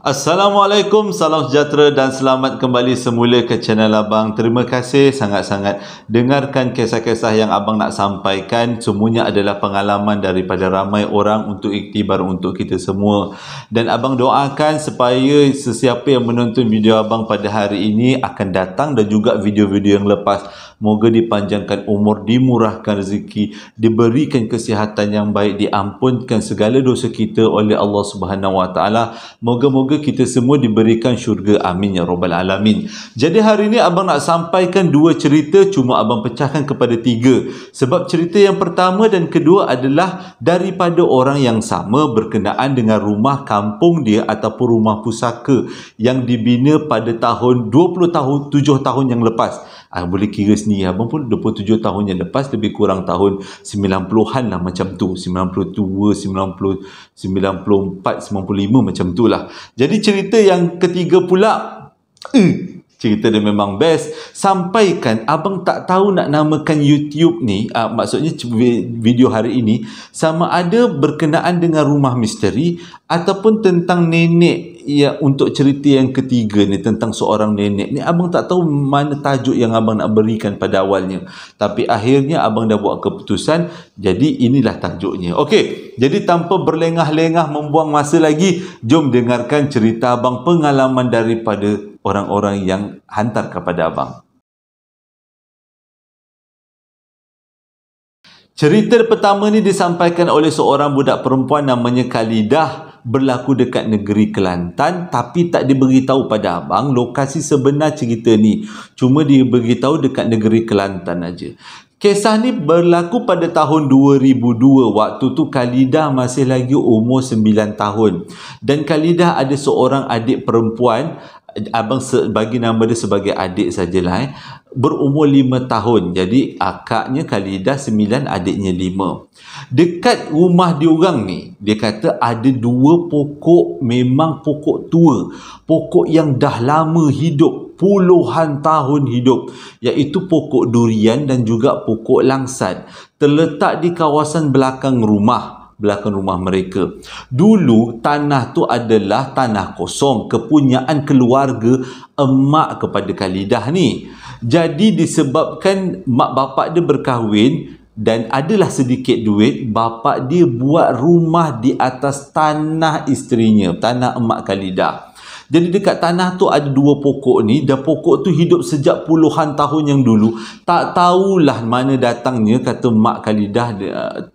Assalamualaikum, salam sejahtera dan selamat kembali semula ke channel Abang. Terima kasih sangat-sangat dengarkan kisah-kisah yang Abang nak sampaikan. Semuanya adalah pengalaman daripada ramai orang untuk iktibar untuk kita semua. Dan Abang doakan supaya sesiapa yang menonton video Abang pada hari ini akan datang dan juga video-video yang lepas. Moga dipanjangkan umur, dimurahkan rezeki, diberikan kesihatan yang baik, diampunkan segala dosa kita oleh Allah Subhanahu Wa Taala. Moga-moga kita semua diberikan syurga. Amin ya rabbal alamin. Jadi hari ini Abang nak sampaikan dua cerita, cuma Abang pecahkan kepada tiga. Sebab cerita yang pertama dan kedua adalah daripada orang yang sama berkenaan dengan rumah kampung dia ataupun rumah pusaka yang dibina pada tahun 7 tahun yang lepas. Boleh kira sendiri, Abang pun 27 tahun yang lepas, lebih kurang tahun 90-an lah macam tu, 92, 90, 94, 95 macam tu lah. Jadi cerita yang ketiga pula, cerita dia memang best. Sampaikan Abang tak tahu nak namakan YouTube ni, maksudnya video hari ini, sama ada berkenaan dengan rumah misteri ataupun tentang nenek. Ya, untuk cerita yang ketiga ni tentang seorang nenek ni, Abang tak tahu mana tajuk yang Abang nak berikan pada awalnya. Tapi akhirnya Abang dah buat keputusan, jadi inilah tajuknya. Okey, jadi tanpa berlengah-lengah membuang masa lagi, jom dengarkan cerita Abang, pengalaman daripada orang-orang yang hantar kepada Abang. Cerita pertama ni disampaikan oleh seorang budak perempuan namanya Khalidah, berlaku dekat negeri Kelantan, tapi tak diberitahu pada Abang lokasi sebenar cerita ni. Cuma dia beritahu dekat negeri Kelantan aja. Kisah ni berlaku pada tahun 2002. Waktu tu Khalidah masih lagi umur 9 tahun. Dan Khalidah ada seorang adik perempuan, Abang bagi nama dia sebagai adik sajalah, berumur 5 tahun. Jadi akaknya Khalidah 9, adiknya 5. Dekat rumah diorang ni, dia kata ada 2 pokok, memang pokok tua, pokok yang dah lama hidup, puluhan tahun hidup, iaitu pokok durian dan juga pokok langsat, terletak di kawasan belakang rumah mereka. Dulu tanah tu adalah tanah kosong, kepunyaan keluarga emak kepada Khalidah ni. Jadi disebabkan mak bapak dia berkahwin dan adalah sedikit duit, bapak dia buat rumah di atas tanah isterinya, tanah emak Khalidah. Jadi dekat tanah tu ada 2 pokok ni, dan pokok tu hidup sejak puluhan tahun yang dulu. Tak tahulah mana datangnya, kata mak Khalidah,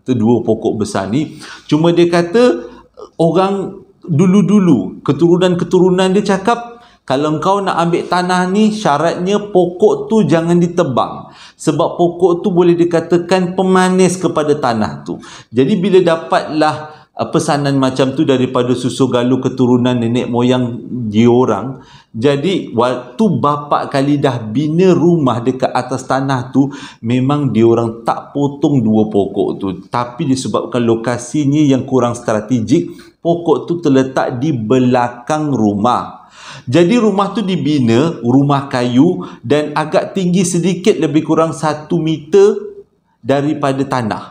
2 pokok besar ni. Cuma dia kata orang dulu-dulu, keturunan-keturunan dia cakap, kalau kau nak ambil tanah ni, syaratnya pokok tu jangan ditebang. Sebab pokok tu boleh dikatakan pemanis kepada tanah tu. Jadi bila dapatlah pesanan macam tu daripada susu galuh keturunan nenek moyang diorang, jadi waktu bapak Khalidah bina rumah dekat atas tanah tu, memang diorang tak potong 2 pokok tu. Tapi disebabkan lokasinya yang kurang strategik, pokok tu terletak di belakang rumah. Jadi rumah tu dibina, rumah kayu, dan agak tinggi sedikit, lebih kurang 1 meter daripada tanah.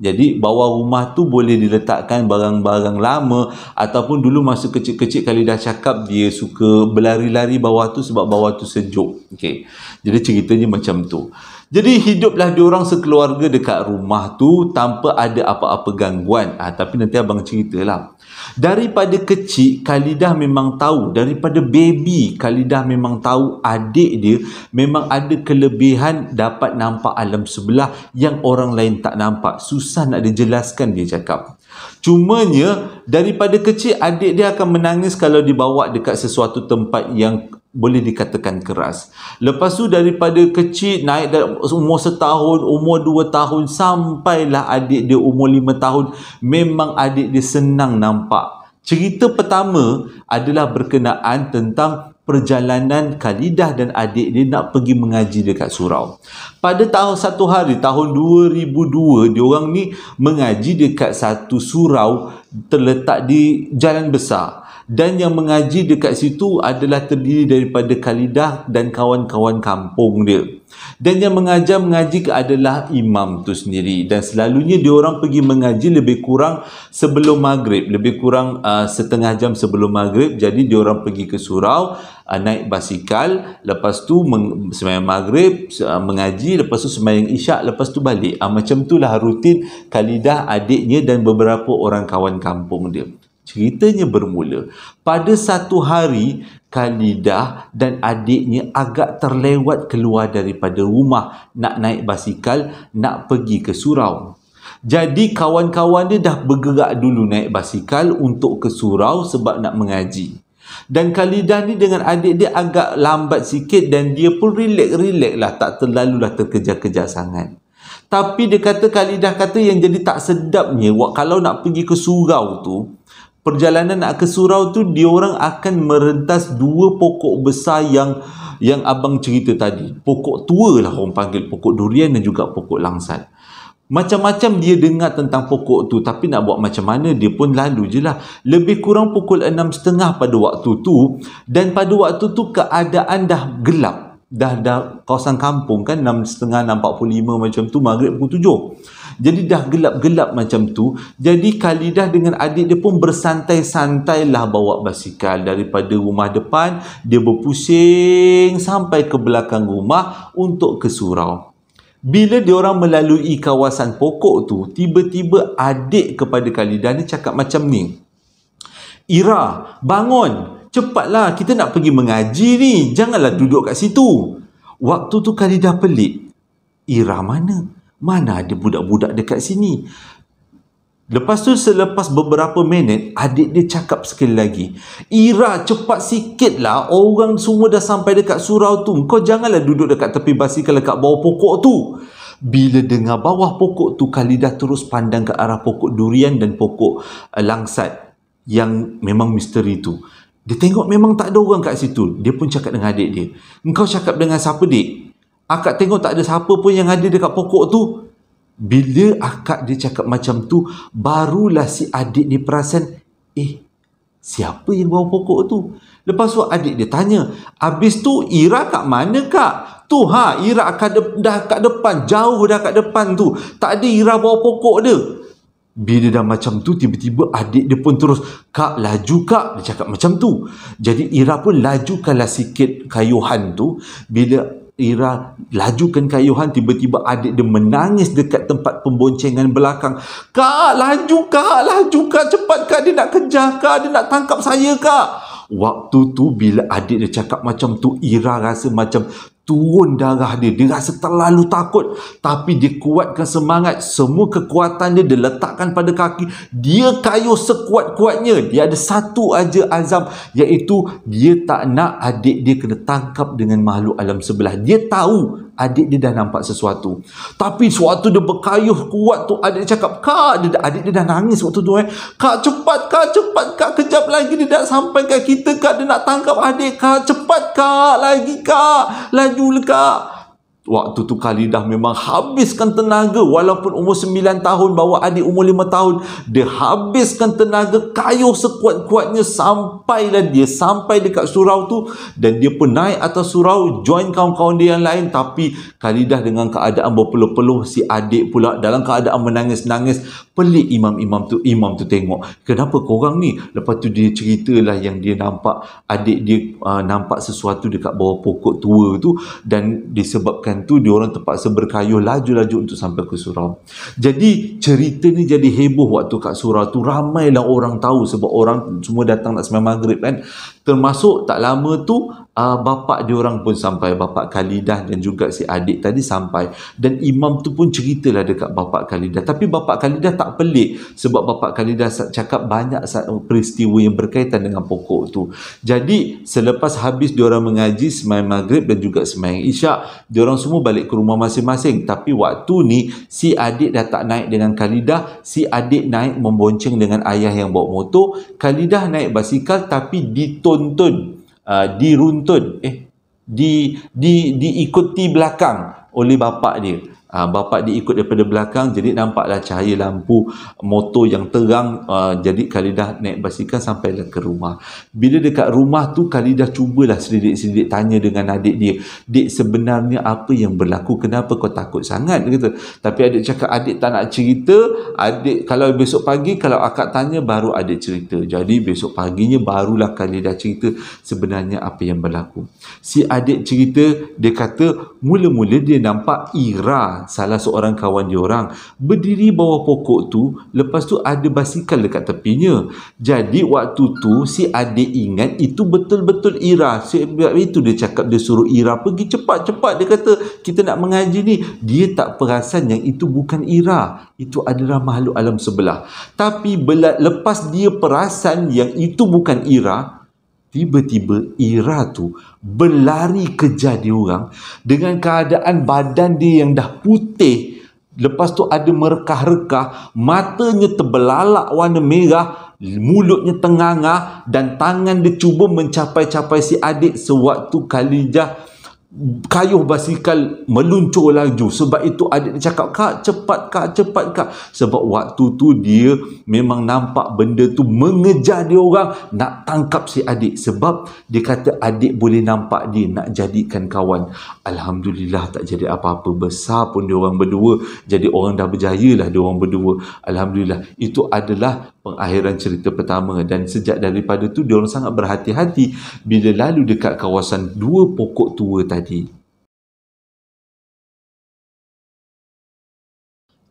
Jadi bawah rumah tu boleh diletakkan barang-barang lama, ataupun dulu masa kecil-kecil Khalidah cakap dia suka berlari-lari bawah tu sebab bawah tu sejuk. Okey. Jadi ceritanya macam tu. Jadi hiduplah diorang sekeluarga dekat rumah tu tanpa ada apa-apa gangguan. Tapi nanti Abang ceritalah. Daripada kecil Khalidah memang tahu, daripada baby Khalidah memang tahu adik dia memang ada kelebihan dapat nampak alam sebelah yang orang lain tak nampak. Susah nak dijelaskan, dia cakap. Cumanya daripada kecil adik dia akan menangis kalau dibawa dekat sesuatu tempat yang boleh dikatakan keras. Lepas tu daripada kecil naik umur 1 tahun, umur 2 tahun, sampailah adik dia umur 5 tahun, memang adik dia senang nampak. Cerita pertama adalah berkenaan tentang perjalanan Khalidah dan adik dia nak pergi mengaji dekat surau. Pada satu hari tahun 2002, diorang ni mengaji dekat satu surau terletak di jalan besar. Dan yang mengaji dekat situ adalah terdiri daripada Khalidah dan kawan-kawan kampung dia. Dan yang mengaji adalah imam tu sendiri. Dan selalunya diorang pergi mengaji lebih kurang sebelum maghrib, lebih kurang setengah jam sebelum maghrib. Jadi diorang pergi ke surau, naik basikal, lepas tu sembahyang maghrib, mengaji, lepas tu sembahyang isyak, lepas tu balik. Macam itulah rutin Khalidah, adiknya dan beberapa orang kawan kampung dia. Ceritanya bermula pada satu hari, Khalidah dan adiknya agak terlewat keluar daripada rumah nak naik basikal, nak pergi ke surau. Jadi kawan-kawan dia dah bergerak dulu naik basikal untuk ke surau sebab nak mengaji. Dan Khalidah ni dengan adik dia agak lambat sikit dan dia pun relax lah, tak terlalulah terkejar-kejar sangat. Tapi dia kata, Khalidah kata yang jadi tak sedapnya kalau nak pergi ke surau tu, perjalanan nak ke surau tu, diorang akan merentas dua pokok besar yang abang cerita tadi. Pokok tua lah orang panggil, pokok durian dan juga pokok langsat. Macam-macam dia dengar tentang pokok tu, tapi nak buat macam mana, dia pun lalu je lah. Lebih kurang pukul 6.30 pada waktu tu, dan pada waktu tu keadaan dah gelap. Dah kawasan kampung kan, 6.30, 6.45 macam tu, maghrib pukul 7. Jadi dah gelap-gelap macam tu. Jadi Khalidah dengan adik dia pun bersantai-santai lah bawa basikal daripada rumah depan. Dia berpusing sampai ke belakang rumah untuk ke surau. Bila diorang melalui kawasan pokok tu, tiba-tiba adik kepada Khalidah ni cakap macam ni, "Ira, bangun! Cepatlah, kita nak pergi mengaji ni. Janganlah duduk kat situ." Waktu tu Khalidah pelik. Ira mana? Mana ada budak-budak dekat sini? Lepas tu selepas beberapa minit, adik dia cakap sekali lagi, "Ira, cepat sikit lah. Orang semua dah sampai dekat surau tu. Kau janganlah duduk dekat tepi basikal dekat bawah pokok tu." Bila dengar bawah pokok tu, Khalidah terus pandang ke arah pokok durian dan pokok langsat yang memang misteri tu. Dia tengok memang tak ada orang kat situ. Dia pun cakap dengan adik dia, "Engkau cakap dengan siapa, dik? Akak tengok tak ada siapa pun yang ada dekat pokok tu." Bila akak dia cakap macam tu, barulah si adik ni perasan, siapa yang bawa pokok tu? Lepas tu adik dia tanya, "Habis tu Ira kat mana, Kak?" "Tu Ira dah kat depan, jauh dah kat depan tu. Tak ada Ira bawa pokok dia." Bila dah macam tu, tiba-tiba adik dia pun terus, "Kak, laju Kak." Dia cakap macam tu. Jadi Ira pun lajukanlah sikit kayuhan tu. Bila Ira lajukan kayuhan, tiba-tiba adik dia menangis dekat tempat pemboncengan belakang. "Kak, laju Kak, cepat Kak, dia nak kejar Kak, dia nak tangkap saya Kak." Waktu tu bila adik dia cakap macam tu, Ira rasa macam turun darah dia. Dia rasa terlalu takut. Tapi dia kuatkan semangat. Semua kekuatan dia letakkan pada kaki. Dia kayuh sekuat-kuatnya. Dia ada satu aja azam, iaitu dia tak nak adik dia kena tangkap dengan makhluk alam sebelah. Dia tahu adik dia dah nampak sesuatu. Tapi suatu dia berkayuh kuat tu, adik dia cakap, "Kak," adik dia dah nangis waktu tu, "Kak, cepat Kak, kejap lagi dia dah sampai kat kita Kak, dia nak tangkap adik Kak, cepat Kak, lagi Kak, lajulah Kak." Waktu tu Khalidah memang habiskan tenaga. Walaupun umur 9 tahun bawa adik umur 5 tahun, dia habiskan tenaga kayuh sekuat-kuatnya sampailah dia sampai dekat surau tu. Dan dia pun naik atas surau, join kawan-kawan dia yang lain. Tapi Khalidah dengan keadaan berpeluh-peluh, si adik pula dalam keadaan menangis-nangis. Pelik imam tu tengok, "Kenapa korang ni?" Lepas tu dia ceritalah yang dia nampak adik dia nampak sesuatu dekat bawah pokok tua tu. Dan disebabkan tu diorang terpaksa berkayuh laju-laju untuk sampai ke surau. Jadi cerita ni jadi heboh waktu kat surau tu. Ramailah orang tahu sebab orang semua datang nak sembahyang maghrib kan. Termasuk tak lama tu bapak diorang pun sampai, bapak Khalidah dan juga si adik tadi sampai. Dan imam tu pun ceritalah dekat bapak Khalidah. Tapi bapak Khalidah tak pelik sebab bapak Khalidah cakap banyak peristiwa yang berkaitan dengan pokok tu. Jadi selepas habis diorang mengaji sembahyang maghrib dan juga sembahyang isyak, diorang semua balik ke rumah masing-masing. Tapi waktu ni si adik dah tak naik dengan Khalidah. Si adik naik membonceng dengan ayah yang bawa motor. Khalidah naik basikal tapi diruntun diikuti belakang oleh bapak dia. Bapa dia ikut daripada belakang, jadi nampaklah cahaya lampu motor yang terang. Jadi Khalidah naik basikal sampailah ke rumah. Bila dekat rumah tu, Khalidah cubalah selidik-selidik tanya dengan adik dia, "Dik, sebenarnya apa yang berlaku? Kenapa kau takut sangat?" Kata. Tapi adik cakap adik tak nak cerita. Adik kalau besok pagi kalau akak tanya baru adik cerita. Jadi besok paginya barulah Khalidah cerita sebenarnya apa yang berlaku. Si adik cerita, dia kata mula-mula dia nampak Ira, salah seorang kawan dia orang, berdiri bawah pokok tu, lepas tu ada basikal dekat tepinya. Jadi waktu tu si adik ingat itu betul-betul Ira. Sebab itu dia cakap, dia suruh Ira pergi cepat-cepat. Dia kata kita nak mengaji ni. Dia tak perasan yang itu bukan Ira, itu adalah makhluk alam sebelah. Tapi lepas dia perasan yang itu bukan Ira, tiba-tiba Ira tu berlari kejar dia orang dengan keadaan badan dia yang dah putih, lepas tu ada merekah-rekah, matanya terbelalak warna merah, mulutnya tenganga, dan tangan dia cuba mencapai-capai si adik. Sewaktu Khalidah kayuh basikal meluncur laju. Sebab itu adik dia cakap, "Kak, cepat kak, cepat kak." Sebab waktu tu dia memang nampak benda tu mengejar dia orang, nak tangkap si adik. Sebab dia kata adik boleh nampak dia nak jadikan kawan. Alhamdulillah tak jadi apa-apa. Besar pun dia orang berdua, jadi orang dah berjaya lah dia orang berdua. Alhamdulillah. Itu adalah pengakhiran cerita pertama. Dan sejak daripada tu dia orang sangat berhati-hati bila lalu dekat kawasan dua pokok tua tadi.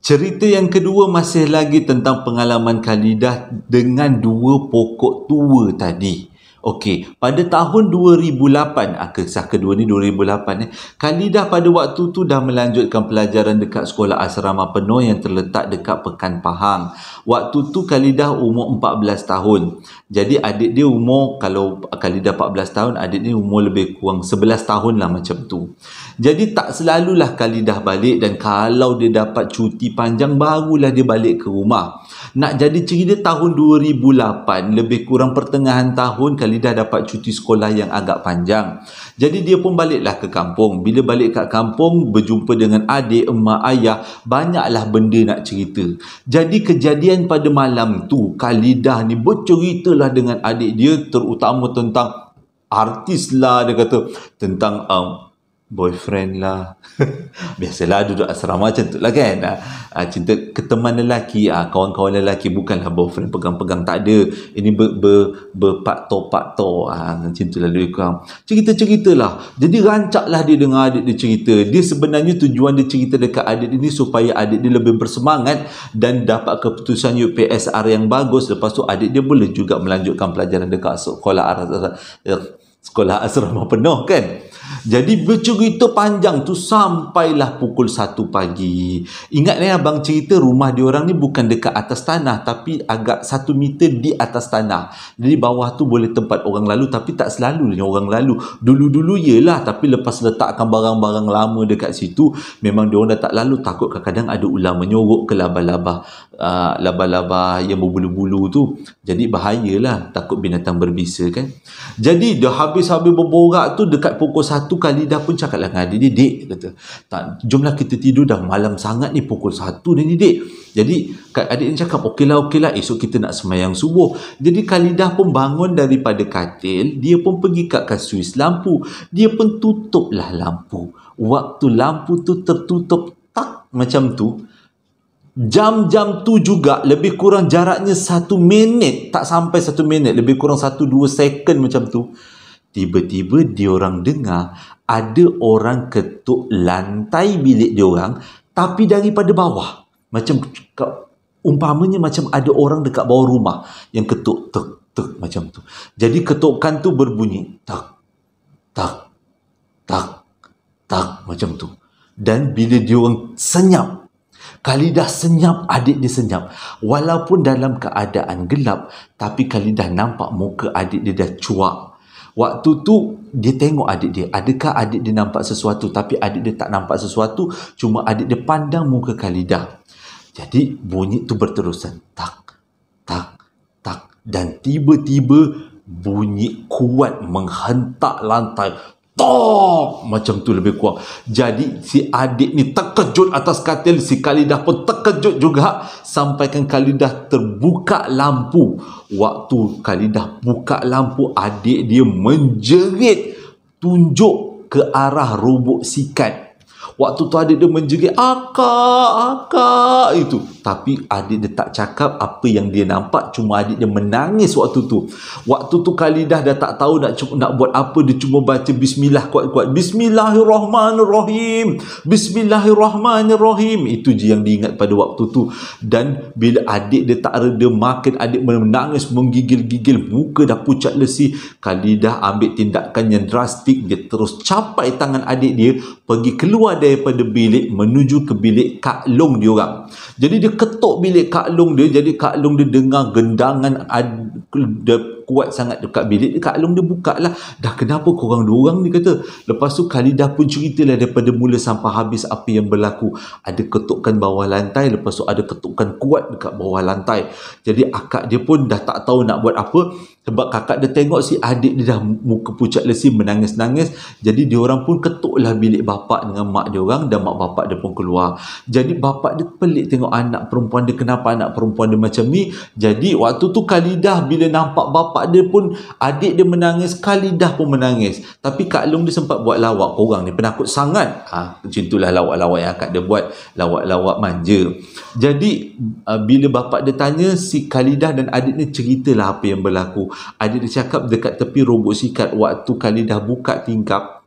Cerita yang kedua masih lagi tentang pengalaman Khalidah dengan dua pokok tua tadi. Okey, pada tahun 2008, kisah kedua ni 2008, Khalidah pada waktu tu dah melanjutkan pelajaran dekat sekolah asrama penuh yang terletak dekat Pekan Pahang. Waktu tu Khalidah umur 14 tahun. Jadi adik dia umur, kalau Khalidah 14 tahun, adik dia umur lebih kurang 11 tahun lah macam tu. Jadi tak selalulah Khalidah balik, dan kalau dia dapat cuti panjang barulah dia balik ke rumah. Nak jadi cerita, tahun 2008, lebih kurang pertengahan tahun, Khalidah dapat cuti sekolah yang agak panjang. Jadi dia pun baliklah ke kampung. Bila balik kat kampung, berjumpa dengan adik, emak, ayah, banyaklah benda nak cerita. Jadi kejadian pada malam tu, Khalidah ni berceritalah dengan adik dia, terutama tentang artis lah, dia kata, tentang boyfriend lah. Biasalah duduk asrama macam tu lah kan. Cinta ke teman lelaki, kawan-kawan lelaki, bukanlah boyfriend pegang-pegang, tak ada. Ini berpaktor-paktor, macam tu lah lebih kurang. Cerita-cerita lah. Jadi rancaklah dia dengan adik dia cerita. Dia sebenarnya tujuan dia cerita dekat adik dia ni supaya adik dia lebih bersemangat dan dapat keputusan UPSR yang bagus. Lepas tu adik dia boleh juga melanjutkan pelajaran dekat sekolah asrama penuh kan. Jadi bercerita panjang tu sampailah pukul 1 pagi. Ingat ni abang cerita rumah diorang ni bukan dekat atas tanah, tapi agak 1 meter di atas tanah. Jadi bawah tu boleh tempat orang lalu, tapi tak selalu orang lalu. Dulu-dulu yelah, tapi lepas letakkan barang-barang lama dekat situ, memang diorang dah tak lalu. Takut kadang-kadang ada ular menyorok ke laba-laba yang berbulu-bulu tu. Jadi bahayalah, takut binatang berbisa kan. Jadi dah habis-habis berborak tu, dekat pukul 1 Khalidah pun cakap dengan adik dia, "Dek," kata, "tak, jomlah kita tidur, dah malam sangat ni, pukul 1 ni dek." Jadi adik dia cakap, okeylah, esok kita nak semayang subuh." Jadi Khalidah pun bangun daripada katil, dia pun pergi kat suis lampu, dia pun tutuplah lampu. Waktu lampu tu tertutup, tak macam tu, jam-jam tu juga lebih kurang jaraknya 1 minit, tak sampai 1 minit, lebih kurang 1-2 second macam tu, tiba-tiba diorang dengar ada orang ketuk lantai bilik diorang, tapi daripada bawah. Macam umpamanya macam ada orang dekat bawah rumah yang ketuk tek macam tu. Jadi ketukan tu berbunyi tak tak tak tak macam tu. Dan bila diorang senyap, Khalidah senyap, adik dia senyap. Walaupun dalam keadaan gelap, tapi Khalidah nampak muka adik dia dah cuak. Waktu tu dia tengok adik dia, adakah adik dia nampak sesuatu? Tapi adik dia tak nampak sesuatu, cuma adik dia pandang muka Khalidah. Jadi bunyi tu berterusan, tak tak tak, dan tiba-tiba bunyi kuat menghentak lantai, tok, macam tu lebih kurang. Jadi si adik ni terkejut atas katil, si Khalidah pun terkejut juga, sampaikan Khalidah terbuka lampu. Waktu Khalidah buka lampu, adik dia menjerit tunjuk ke arah robot sikat. Waktu tu adik dia menjerit, akak itu. Tapi adik dia tak cakap apa yang dia nampak, cuma adik dia menangis waktu tu. Waktu tu Khalidah dah tak tahu nak buat apa, dia cuma baca bismillah kuat-kuat. Bismillahirrahmanirrahim. Bismillahirrahmanirrahim. Itu je yang diingat pada waktu tu. Dan bila adik dia tak reda, makin adik menangis, menggigil-gigil, muka dah pucat lesi. Khalidah ambil tindakan yang drastik, dia terus capai tangan adik dia, pergi keluar daripada bilik menuju ke bilik Kak Long dia orang. Jadi dia ketuk bilik Kak Long dia, jadi Kak Long dia dengar gendangan kuat sangat dekat bilik. Kak Long dia buka lah, dah kenapa korang dua orang ni, kata. Lepas tu Khalidah pun ceritalah daripada mula sampai habis apa yang berlaku. Ada ketukan bawah lantai, lepas tu ada ketukan kuat dekat bawah lantai. Jadi akak dia pun dah tak tahu nak buat apa, sebab kakak dia tengok si adik dia dah muka pucat lesi, menangis-nangis. Jadi dia orang pun ketuklah bilik bapak dengan mak dia orang, dan mak bapak dia pun keluar. Jadi bapak dia pelik tengok anak perempuan dia, kenapa anak perempuan dia macam ni. Jadi waktu tu Khalidah bila nampak bapak dia pun, adik dia menangis, Khalidah pun menangis. Tapi Kak Long dia sempat buat lawak, korang ni penakut sangat. Macam itulah lawak-lawak yang akak dia buat, lawak-lawak manja. Jadi bila bapak dia tanya, si Khalidah dan adik ni ceritalah apa yang berlaku. Adik dia cakap dekat tepi robot sikat, waktu Khalidah buka tingkap,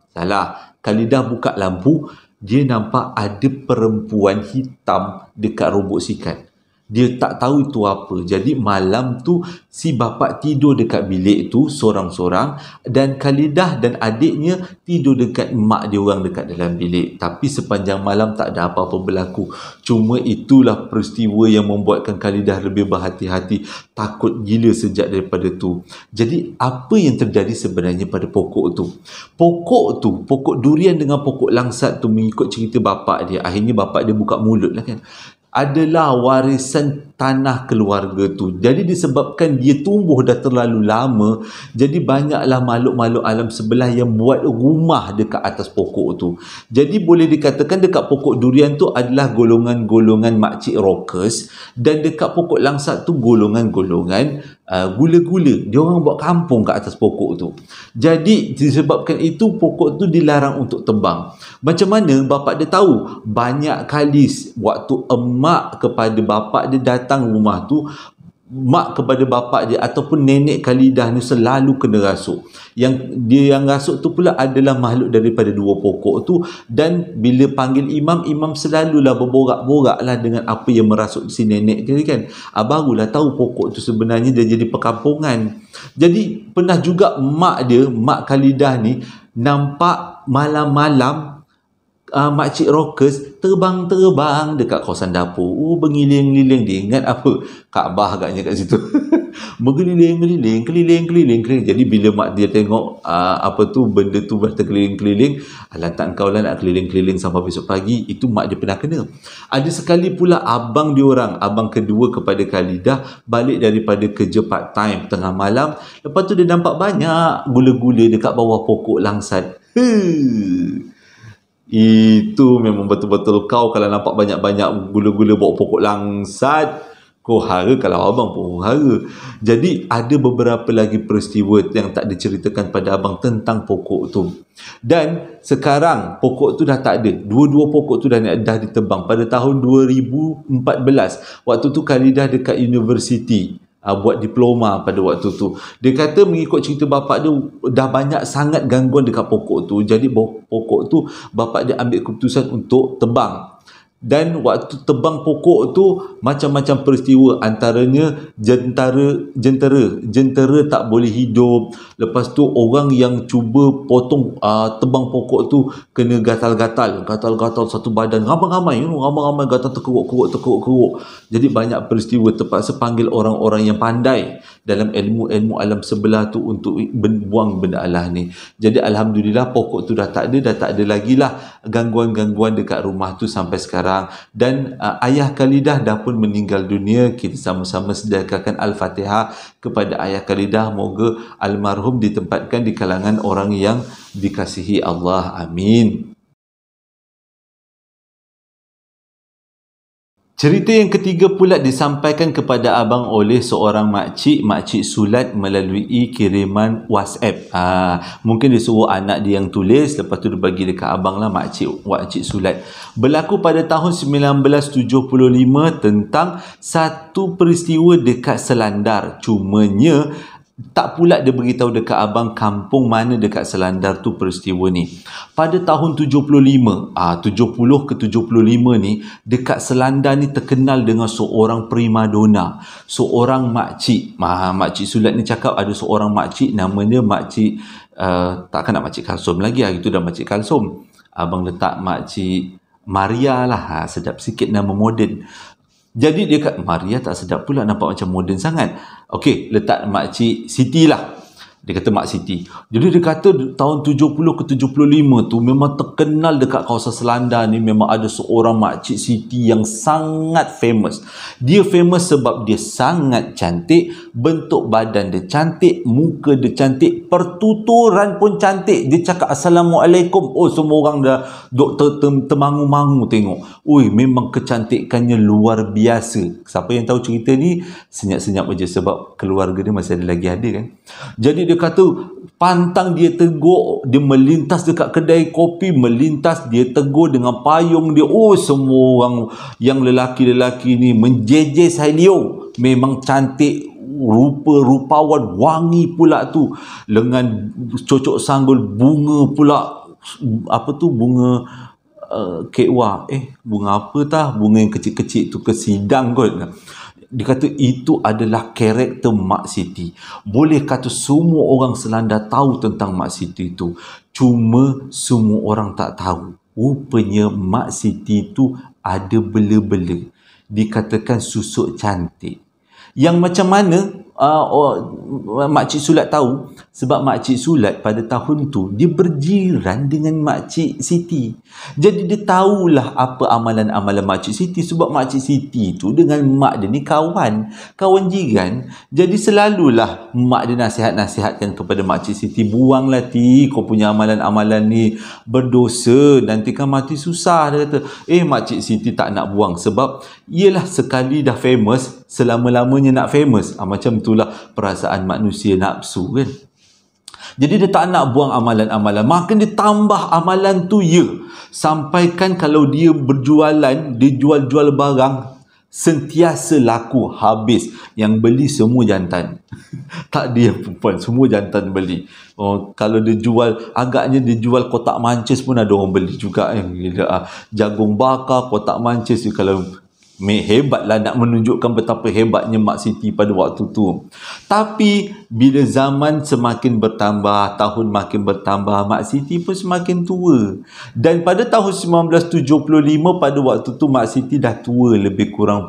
Khalidah buka lampu, dia nampak ada perempuan hitam dekat robot sikat. Dia tak tahu itu apa. Jadi malam tu si bapak tidur dekat bilik tu sorang-sorang, dan Khalidah dan adiknya tidur dekat mak dia orang dekat dalam bilik. Tapi sepanjang malam tak ada apa-apa berlaku. Cuma itulah peristiwa yang membuatkan Khalidah lebih berhati-hati, takut gila sejak daripada tu. Jadi apa yang terjadi sebenarnya pada pokok tu? Pokok durian dengan pokok langsat tu, mengikut cerita bapak dia, akhirnya bapak dia buka mulut lah kan, adalah warisan tanah keluarga tu. Jadi disebabkan dia tumbuh dah terlalu lama, jadi banyaklah makhluk-makhluk alam sebelah yang buat rumah dekat atas pokok tu. Jadi boleh dikatakan dekat pokok durian tu adalah golongan-golongan makcik rockers, dan dekat pokok langsat tu golongan-golongan gula-gula. Dia orang buat kampung kat atas pokok tu. Jadi disebabkan itu pokok tu dilarang untuk tebang. Macam mana bapak dia tahu? Banyak kali waktu emak kepada bapak dia datang rumah tu, mak kepada bapak dia ataupun nenek Khalidah ni selalu kena rasuk. Yang rasuk tu pula adalah makhluk daripada dua pokok tu. Dan bila panggil imam, imam selalulah berborak-borak lah dengan apa yang merasuk si nenek dia kan. Barulah tahu pokok tu sebenarnya dia jadi perkampungan. Jadi pernah juga mak Khalidah ni nampak malam-malam makcik rockers terbang-terbang dekat kawasan dapur. Bergiling-giling. Dia ingat apa? Kaabah agaknya kat situ. Bergeliling-geliling, keliling-keliling. Jadi bila mak dia tengok benda tu terkeliling-keliling, tak kau lah nak keliling-keliling sampai besok pagi. Itu mak dia pernah kena. Ada sekali pula abang kedua kepada Khalidah, balik daripada kerja part time tengah malam. Lepas tu dia nampak banyak gula-gula dekat bawah pokok langsat. Itu memang betul-betul kau kalau nampak banyak-banyak gula-gula bawah pokok langsat, kau hara. Kalau abang pun hara. Jadi ada beberapa lagi peristiwa yang tak diceritakan pada abang tentang pokok tu. Dan sekarang pokok tu dah tak ada. Dua-dua pokok tu dah ditebang. Pada tahun 2014, waktu tu Khalidah dekat universiti buat diploma pada waktu tu. Dia kata mengikut cerita bapak dia, dah banyak sangat gangguan dekat pokok tu. Jadi pokok tu bapak dia ambil keputusan untuk tebang. Dan waktu tebang pokok tu macam-macam peristiwa, antaranya jentera tak boleh hidup. Lepas tu orang yang cuba potong tebang pokok tu kena gatal-gatal satu badan, ramai-ramai gatal terkeruk. Jadi banyak peristiwa, terpaksa panggil orang-orang yang pandai dalam ilmu alam sebelah tu untuk buang benda Allah ni. Jadi alhamdulillah pokok tu dah tak ada lagi lah gangguan-gangguan dekat rumah tu sampai sekarang. sekarang. Dan ayah Khalidah dah pun meninggal dunia. Kita sama-sama sedekahkan Al-Fatihah kepada ayah Khalidah. Moga almarhum ditempatkan di kalangan orang yang dikasihi Allah. Amin. Cerita yang ketiga pula disampaikan kepada abang oleh seorang makcik Sulat melalui kiriman WhatsApp. Mungkin dia suruh anak dia yang tulis, lepas tu dia bagi dekat abang lah, makcik Sulat. Berlaku pada tahun 1975 tentang satu peristiwa dekat Selandar. Cumanya tak pula dia beritahu dekat abang kampung mana dekat Selandar tu peristiwa ni. Pada tahun 75, 70 ke 75 ni, dekat Selandar ni terkenal dengan seorang primadona, seorang makcik. Makcik Sulat ni cakap ada seorang makcik namanya makcik, takkan nak makcik Kalsum lagi, itu dah makcik Kalsum. Abang letak makcik Maria lah, sedap sikit nama moden. Jadi dia kata, Maria tak sedap pula, nampak macam moden sangat. Okey, letak makcik Siti lah. Dia kata Mak Siti. Jadi dia kata tahun 70 ke 75 tu memang terkenal dekat kawasan Selandar ni, memang ada seorang Makcik Siti yang sangat famous. Dia famous sebab dia sangat cantik, bentuk badan dia cantik, muka dia cantik, pertuturan pun cantik. Dia cakap Assalamualaikum. Oh, semua orang dah termangu-mangu tengok. Ui, memang kecantikannya luar biasa. Siapa yang tahu cerita ni, senyap-senyap aja sebab keluarga dia masih ada lagi ada kan. Jadi dia kata pantang dia tegur, dia melintas dekat kedai kopi, melintas dia tegur dengan payung dia. Oh, semua orang yang lelaki-lelaki ni menjejeh Sailio. Memang cantik, rupawan, wangi pula tu, dengan cocok sanggul bunga pula, apa tu, bunga kekwa, bunga apa tah, bunga yang kecil-kecil tu, kesidang kot. Dia kata itu adalah karakter Mak Siti. Boleh kata semua orang Selandar tahu tentang Mak Siti itu. Cuma semua orang tak tahu. Rupanya Mak Siti itu ada bela-bela. Dikatakan susuk cantik. Yang macam mana Makcik Sulat tahu? Sebab Makcik Sulat pada tahun tu dia berjiran dengan Makcik Siti. Jadi dia tahulah apa amalan-amalan Makcik Siti. Sebab Makcik Siti tu dengan mak dia ni kawan jiran. Jadi selalulah mak dia nasihat-nasihatkan kepada Makcik Siti, buanglah Ti, kau punya amalan-amalan ni berdosa, nanti kan mati susah. Dia kata, Makcik Siti tak nak buang sebab ialah sekali dah famous, selama-lamanya nak famous. Macam itulah perasaan manusia nafsu kan. Jadi dia tak nak buang amalan-amalan, maka dia tambah amalan tu sampaikan kalau dia berjualan, dia jual-jual barang sentiasa laku habis. Yang beli semua jantan. Tak dia perempuan, semua jantan beli. Kalau dia jual, agaknya dia jual kotak mancis pun ada orang beli juga. Jagung bakar, kotak mancis, kalau hebatlah, nak menunjukkan betapa hebatnya Mak Siti pada waktu tu. Tapi bila zaman semakin bertambah, tahun makin bertambah, Mak Siti pun semakin tua. Dan pada tahun 1975 pada waktu tu Mak Siti dah tua, lebih kurang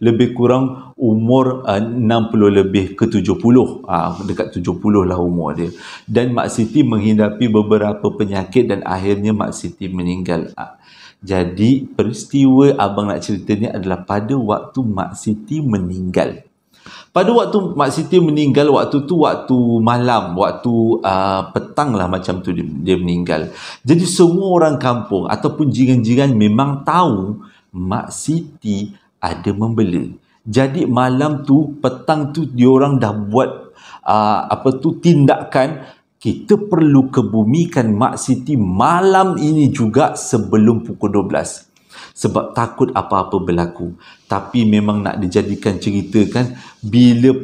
lebih kurang umur 60 lebih ke 70. Dekat 70 lah umur dia. Dan Mak Siti menghadapi beberapa penyakit dan akhirnya Mak Siti meninggal. Jadi peristiwa abang nak cerita ni adalah pada waktu Mak Siti meninggal. Pada waktu Mak Siti meninggal, waktu tu waktu malam, waktu petang lah macam tu dia meninggal. Jadi semua orang kampung ataupun jiran-jiran memang tahu Mak Siti ada membela. Jadi malam tu, petang tu, diorang dah buat tindakan, kita perlu kebumikan Mak Siti malam ini juga sebelum pukul 12. Sebab takut apa-apa berlaku. Tapi memang nak dijadikan cerita kan, bila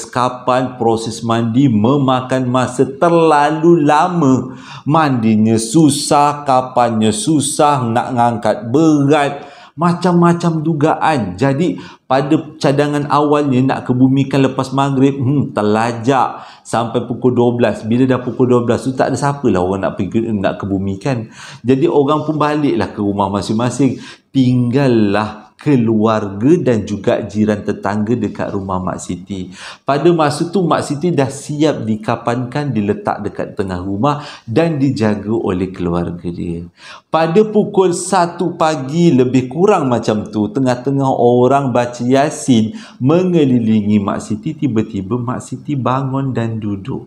kapan proses mandi memakan masa terlalu lama. Mandinya susah, kapannya susah, nak ngangkat berat, macam-macam dugaan. Jadi pada cadangan awalnya nak kebumikan lepas maghrib, terlajak sampai pukul 12. Bila dah pukul 12 tu tak ada siapa lah orang nak kebumikan. Jadi orang pun baliklah ke rumah masing-masing. Tinggallah keluarga dan juga jiran tetangga dekat rumah Mak Siti. Pada masa tu Mak Siti dah siap dikapankan, diletak dekat tengah rumah dan dijaga oleh keluarga dia. Pada pukul 1 pagi lebih kurang macam tu, tengah-tengah orang baca Yasin mengelilingi Mak Siti, tiba-tiba Mak Siti bangun dan duduk.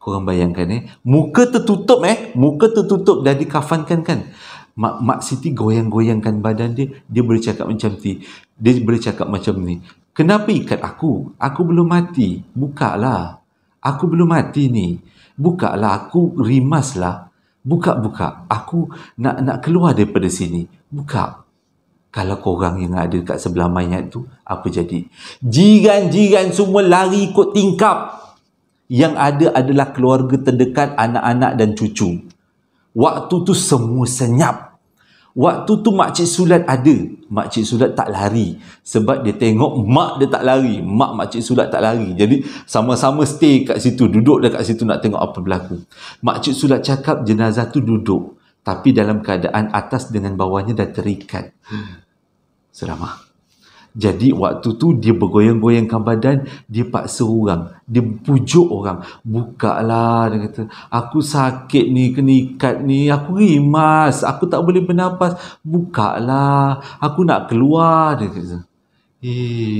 Korang bayangkan muka tertutup dah dikafankan kan. Mak Siti goyang-goyangkan badan dia, dia boleh cakap macam ni. Dia boleh cakap macam ni. Kenapa ikat aku? Aku belum mati. Bukalah. Aku belum mati ni. Bukalah, aku rimaslah. Buka. Aku nak keluar daripada sini. Buka. Kalau korang yang ada kat sebelah mayat tu, apa jadi? Jiran-jiran semua lari ikut tingkap. Yang ada adalah keluarga terdekat, anak-anak dan cucu. Waktu tu semua senyap. Waktu tu Makcik Sulat ada. Makcik Sulat tak lari. Sebab dia tengok mak dia tak lari. Makcik Sulat tak lari. Jadi sama-sama stay kat situ. Duduk dekat situ nak tengok apa berlaku. Makcik Sulat cakap jenazah tu duduk. Tapi dalam keadaan atas dengan bawahnya dah terikat. Seramah. Jadi waktu tu dia bergoyang-goyangkan badan, dia paksa orang, dia pujuk orang, bukalah, dia kata, aku sakit ni, kena ikat ni, aku rimas, aku tak boleh bernafas, bukalah, aku nak keluar, dia kata.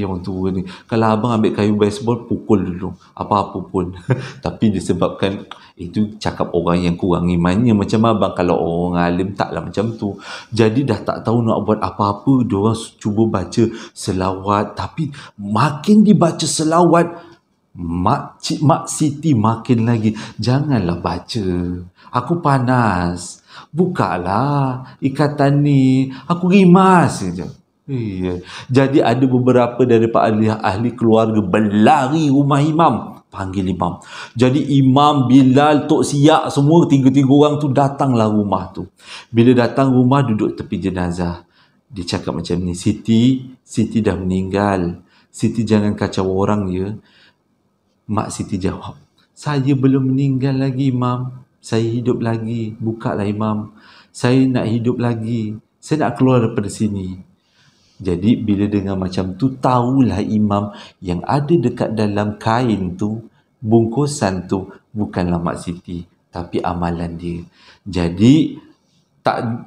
Orang tua ni, kalau abang ambil kayu baseball, pukul dulu, apa-apa pun. Tapi disebabkan itu cakap orang yang kurang imannya macam abang. Kalau orang alim taklah macam tu. Jadi dah tak tahu nak buat apa-apa, diorang cuba baca selawat. Tapi makin dibaca selawat, Mak Siti makin lagi, janganlah baca, aku panas, bukalah ikatan ni, aku rimas saja. Jadi ada beberapa daripada ahli keluarga berlari rumah imam, panggil imam. Jadi Imam, Bilal, Tok Siak, semua tiga-tiga orang tu datanglah rumah tu. Bila datang rumah, duduk tepi jenazah. Dia cakap macam ni, Siti dah meninggal, Siti jangan kacau orang ya. Mak Siti jawab, saya belum meninggal lagi Imam, saya hidup lagi. Bukalah Imam, saya nak hidup lagi, saya nak keluar daripada sini. Jadi bila dengar macam tu, tahulah imam yang ada dekat dalam kain tu, bungkusan tu, bukanlah Mak Siti, tapi amalan dia. Jadi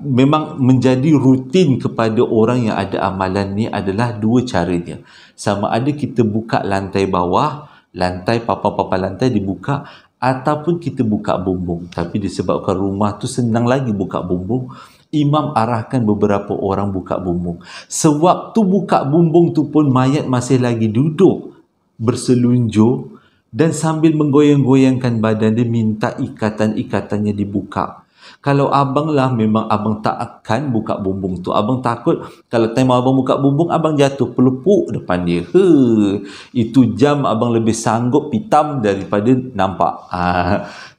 memang menjadi rutin kepada orang yang ada amalan ni adalah dua caranya. Sama ada kita buka lantai bawah, lantai papan-papan lantai dibuka, ataupun kita buka bumbung. Tapi disebabkan rumah tu senang lagi buka bumbung, imam arahkan beberapa orang buka bumbung. Sewaktu buka bumbung tu pun mayat masih lagi duduk berselunjur dan sambil menggoyang-goyangkan badan dia, minta ikatan-ikatannya dibuka. Kalau abang lah, memang abang tak akan buka bumbung tu. Abang takut kalau time abang buka bumbung, abang jatuh pelepuk depan dia. Itu jam abang lebih sanggup pitam daripada nampak.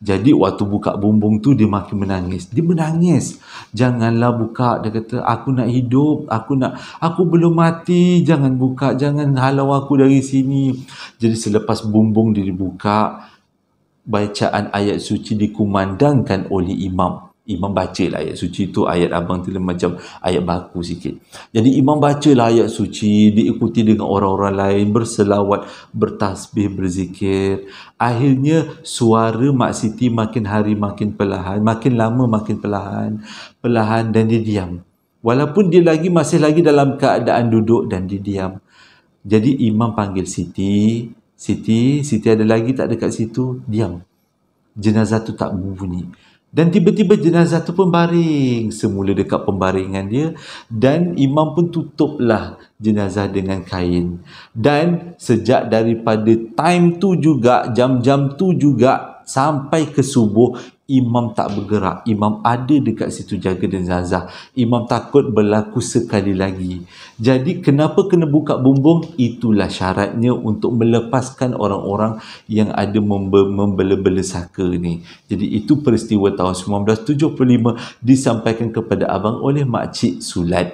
Jadi waktu buka bumbung tu, dia makin menangis. Dia menangis. Janganlah buka. Dia kata, aku nak hidup. Aku belum mati. Jangan buka. Jangan halau aku dari sini. Jadi selepas bumbung dia dibuka, bacaan ayat suci dikumandangkan oleh imam. Imam bacalah ayat suci tu. Ayat abang tu macam ayat baku sikit. Jadi imam bacalah ayat suci, diikuti dengan orang-orang lain, berselawat, bertasbih, berzikir. Akhirnya suara Mak Siti makin hari makin perlahan, makin lama makin perlahan, dan dia diam. Walaupun dia masih lagi dalam keadaan duduk dan dia diam. Jadi imam panggil Siti ada lagi tak dekat situ? Diam. Jenazah tu tak berbunyi. Dan tiba-tiba jenazah tu pun baring semula dekat pembaringan dia, dan imam pun tutuplah jenazah dengan kain. Dan sejak daripada time tu juga, jam-jam tu juga, sampai ke subuh, imam tak bergerak. Imam ada dekat situ jaga jenazah. Imam takut berlaku sekali lagi. Jadi kenapa kena buka bumbung? Itulah syaratnya untuk melepaskan orang-orang yang ada membela-bela saka ni. Jadi itu peristiwa tahun 1975 disampaikan kepada abang oleh Makcik Sulat.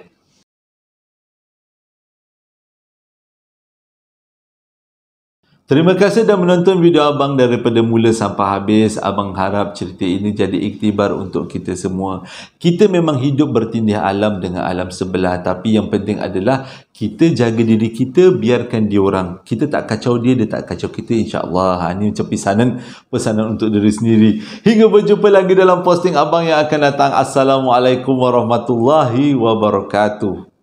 Terima kasih dah menonton video abang daripada mula sampai habis. Abang harap cerita ini jadi iktibar untuk kita semua. Kita memang hidup bertindih alam dengan alam sebelah, tapi yang penting adalah kita jaga diri kita, biarkan dia orang. Kita tak kacau dia, dia tak kacau kita, insya-Allah. Ini macam pesanan untuk diri sendiri. Hingga berjumpa lagi dalam posting abang yang akan datang. Assalamualaikum warahmatullahi wabarakatuh.